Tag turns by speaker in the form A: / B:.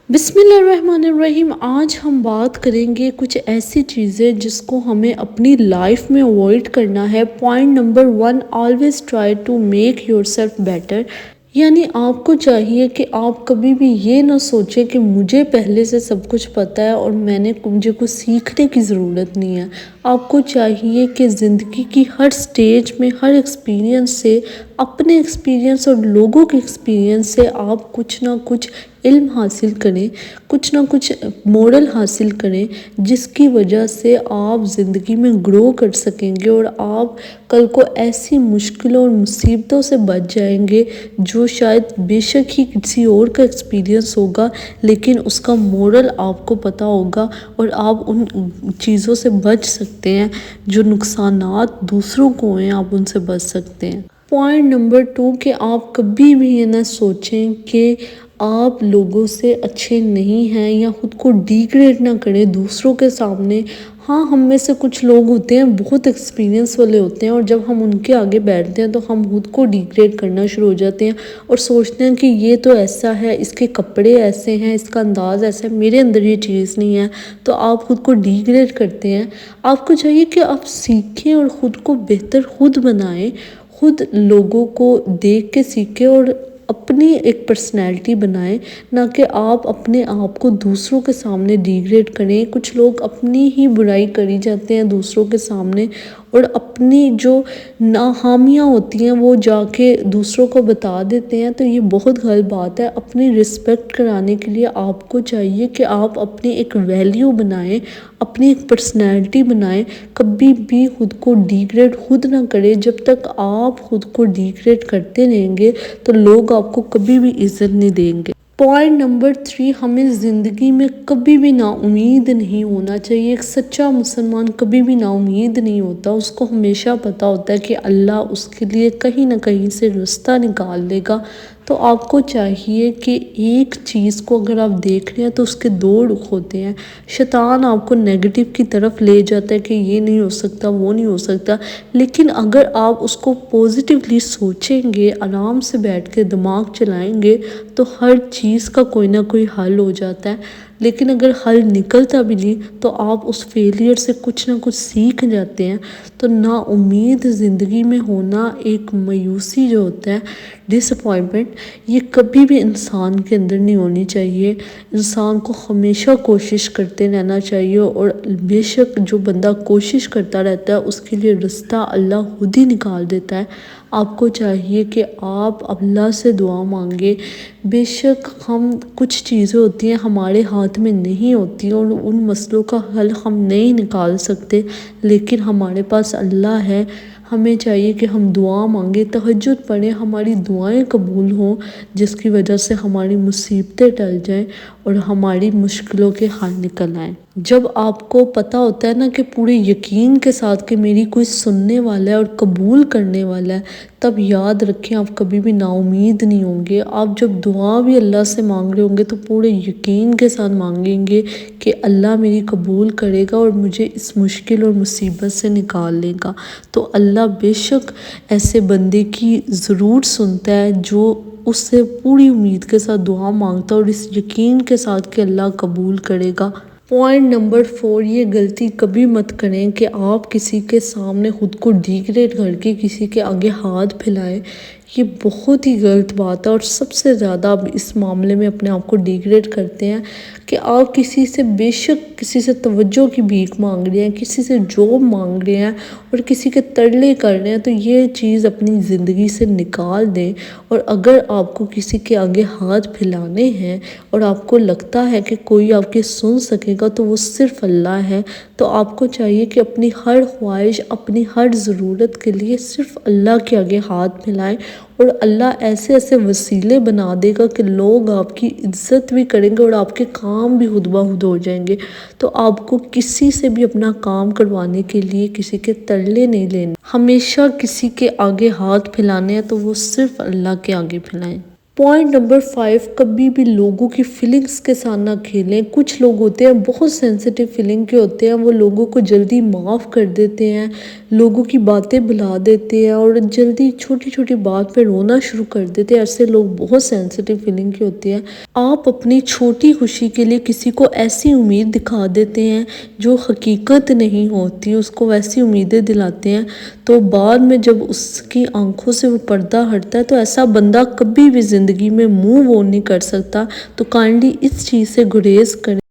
A: بسم اللہ الرحمن الرحیم۔ آج ہم بات کریں گے کچھ ایسی چیزیں جس کو ہمیں اپنی لائف میں اوائڈ کرنا ہے۔ Point number 1، always try to make yourself better. یعنی آپ کو چاہیے کہ آپ کبھی بھی یہ نہ سوچیں کہ مجھے پہلے سے سب کچھ پتہ ہے اور مجھے کچھ سیکھنے کی ضرورت نہیں ہے۔ آپ کو چاہیے کہ زندگی کی ہر سٹیج میں، ہر ایکسپیرینس سے، اپنے ایکسپیرینس اور لوگوں کے ایکسپیرینس سے آپ کچھ نہ کچھ علم حاصل کریں، کچھ نہ کچھ مورل حاصل کریں، جس کی وجہ سے آپ زندگی میں گرو کر سکیں گے اور آپ کل کو ایسی مشکلوں اور مصیبتوں سے بچ جائیں گے جو شاید بے شک ہی کسی اور کا ایکسپیرینس ہوگا، لیکن اس کا مورل آپ کو پتہ ہوگا اور آپ ان چیزوں سے بچ سکتے ہیں جو نقصانات دوسروں کو ہیں، آپ ان سے بچ سکتے ہیں۔ پوائنٹ نمبر 2، کہ آپ کبھی بھی یہ نہ سوچیں کہ آپ لوگوں سے اچھے نہیں ہیں یا خود کو ڈیگریڈ نہ کریں دوسروں کے سامنے۔ ہاں، ہم میں سے کچھ لوگ ہوتے ہیں بہت ایکسپیرینس والے ہوتے ہیں اور جب ہم ان کے آگے بیٹھتے ہیں تو ہم خود کو ڈیگریڈ کرنا شروع ہو جاتے ہیں اور سوچتے ہیں کہ یہ تو ایسا ہے، اس کے کپڑے ایسے ہیں، اس کا انداز ایسا ہے، میرے اندر یہ چیز نہیں ہے، تو آپ خود کو ڈیگریڈ کرتے ہیں۔ آپ کو چاہیے کہ آپ سیکھیں اور خود کو بہتر خود بنائیں، خود لوگوں کو دیکھ کے سیکھیں اور اپنی ایک پرسنالٹی بنائیں، نہ کہ آپ اپنے آپ کو دوسروں کے سامنے ڈیگریڈ کریں۔ کچھ لوگ اپنی ہی برائی کری جاتے ہیں دوسروں کے سامنے اور اپنی جو ناکامیاں ہوتی ہیں وہ جا کے دوسروں کو بتا دیتے ہیں، تو یہ بہت غلط بات ہے۔ اپنی رسپیکٹ کرانے کے لیے آپ کو چاہیے کہ آپ اپنی ایک ویلیو بنائیں، اپنی ایک پرسنالٹی بنائیں، کبھی بھی خود کو ڈیگریڈ خود نہ کریں۔ جب تک آپ خود کو ڈیگریڈ کرتے رہیں گے تو لوگ آپ کو کبھی بھی عزت نہیں دیں گے۔ پوائنٹ نمبر 3، ہمیں زندگی میں کبھی بھی نا امید نہیں ہونا چاہیے۔ ایک سچا مسلمان کبھی بھی نا امید نہیں ہوتا، اس کو ہمیشہ پتہ ہوتا ہے کہ اللہ اس کے لیے کہیں نہ کہیں سے رستہ نکال دے گا۔ تو آپ کو چاہیے کہ ایک چیز کو اگر آپ دیکھ رہے ہیں تو اس کے دو رخ ہوتے ہیں۔ شیطان آپ کو نیگیٹو کی طرف لے جاتا ہے کہ یہ نہیں ہو سکتا، وہ نہیں ہو سکتا، لیکن اگر آپ اس کو پوزیٹیولی سوچیں گے، آرام سے بیٹھ کے دماغ چلائیں گے تو ہر چیز کا کوئی نہ کوئی حل ہو جاتا ہے۔ لیکن اگر حل نکلتا بھی نہیں تو آپ اس فیلئر سے کچھ نہ کچھ سیکھ جاتے ہیں۔ تو نا امید زندگی میں ہونا، ایک مایوسی جو ہوتا ہے، ڈس اپوائنٹمنٹ، یہ کبھی بھی انسان کے اندر نہیں ہونی چاہیے۔ انسان کو ہمیشہ کوشش کرتے رہنا چاہیے اور بے شک جو بندہ کوشش کرتا رہتا ہے اس کے لیے رستہ اللہ خود ہی نکال دیتا ہے۔ آپ کو چاہیے کہ آپ اللہ سے دعا مانگیں۔ بے شک ہم کچھ چیزیں ہوتی ہیں ہمارے ہاتھ میں نہیں ہوتی اور ان مسئلوں کا حل ہم نہیں نکال سکتے، لیکن ہمارے پاس اللہ ہے۔ ہمیں چاہیے کہ ہم دعا مانگیں، تہجد پڑھیں، ہماری دعائیں قبول ہوں، جس کی وجہ سے ہماری مصیبتیں ٹل جائیں اور ہماری مشکلوں کے حل نکل آئیں۔ جب آپ کو پتہ ہوتا ہے نا کہ پورے یقین کے ساتھ کہ میری کوئی سننے والا ہے اور قبول کرنے والا ہے، تب یاد رکھیں آپ کبھی بھی نا امید نہیں ہوں گے۔ آپ جب دعا بھی اللہ سے مانگ رہے ہوں گے تو پورے یقین کے ساتھ مانگیں گے کہ اللہ میری قبول کرے گا اور مجھے اس مشکل اور مصیبت سے نکال لے گا۔ تو اللہ بے شک ایسے بندے کی ضرور سنتا ہے جو اس سے پوری امید کے ساتھ دعا مانگتا ہے اور اس یقین کے ساتھ کہ اللہ قبول کرے گا۔ پوائنٹ نمبر 4، یہ غلطی کبھی مت کریں کہ آپ کسی کے سامنے خود کو ڈیگریڈ کر کے کسی کے آگے ہاتھ پھیلائیں۔ یہ بہت ہی غلط بات ہے اور سب سے زیادہ آپ اس معاملے میں اپنے آپ کو ڈیگریڈ کرتے ہیں کہ آپ کسی سے بے شک کسی سے توجہ کی بھیک مانگ رہے ہیں، کسی سے جاب مانگ رہے ہیں اور کسی کے ترلے کر رہے ہیں، تو یہ چیز اپنی زندگی سے نکال دیں۔ اور اگر آپ کو کسی کے آگے ہاتھ پھیلانے ہیں اور آپ کو لگتا ہے کہ کوئی آپ کے سن سکے گا تو وہ صرف اللہ ہے، تو آپ کو چاہیے کہ اپنی ہر خواہش، اپنی ہر ضرورت کے لیے صرف اللہ کے آگے ہاتھ پھیلائیں اور اللہ ایسے ایسے وسیلے بنا دے گا کہ لوگ آپ کی عزت بھی کریں گے اور آپ کے کام بھی خود بخود ہو جائیں گے۔ تو آپ کو کسی سے بھی اپنا کام کروانے کے لیے کسی کے ترلے نہیں لینے، ہمیشہ کسی کے آگے ہاتھ پھیلانے ہیں تو وہ صرف اللہ کے آگے پھیلائیں۔ پوائنٹ نمبر 5، کبھی بھی لوگوں کی فیلنگز کے ساتھ نہ کھیلیں۔ کچھ لوگ ہوتے ہیں بہت سینسیٹیو فیلنگ کے ہوتے ہیں، وہ لوگوں کو جلدی معاف کر دیتے ہیں، لوگوں کی باتیں بھلا دیتے ہیں اور جلدی چھوٹی چھوٹی بات پہ رونا شروع کر دیتے ہیں۔ ایسے لوگ بہت سینسیٹیو فیلنگ کے ہوتے ہیں۔ آپ اپنی چھوٹی خوشی کے لیے کسی کو ایسی امید دکھا دیتے ہیں جو حقیقت نہیں ہوتی، اس کو ویسی امیدیں دلاتے ہیں، تو بعد میں جب اس کی آنکھوں سے وہ پردہ ہٹتا ہے تو ایسا بندہ کبھی بھی زندگی میں موو آن نہیں کر سکتا۔ تو کائنڈلی اس چیز سے گریز کریں۔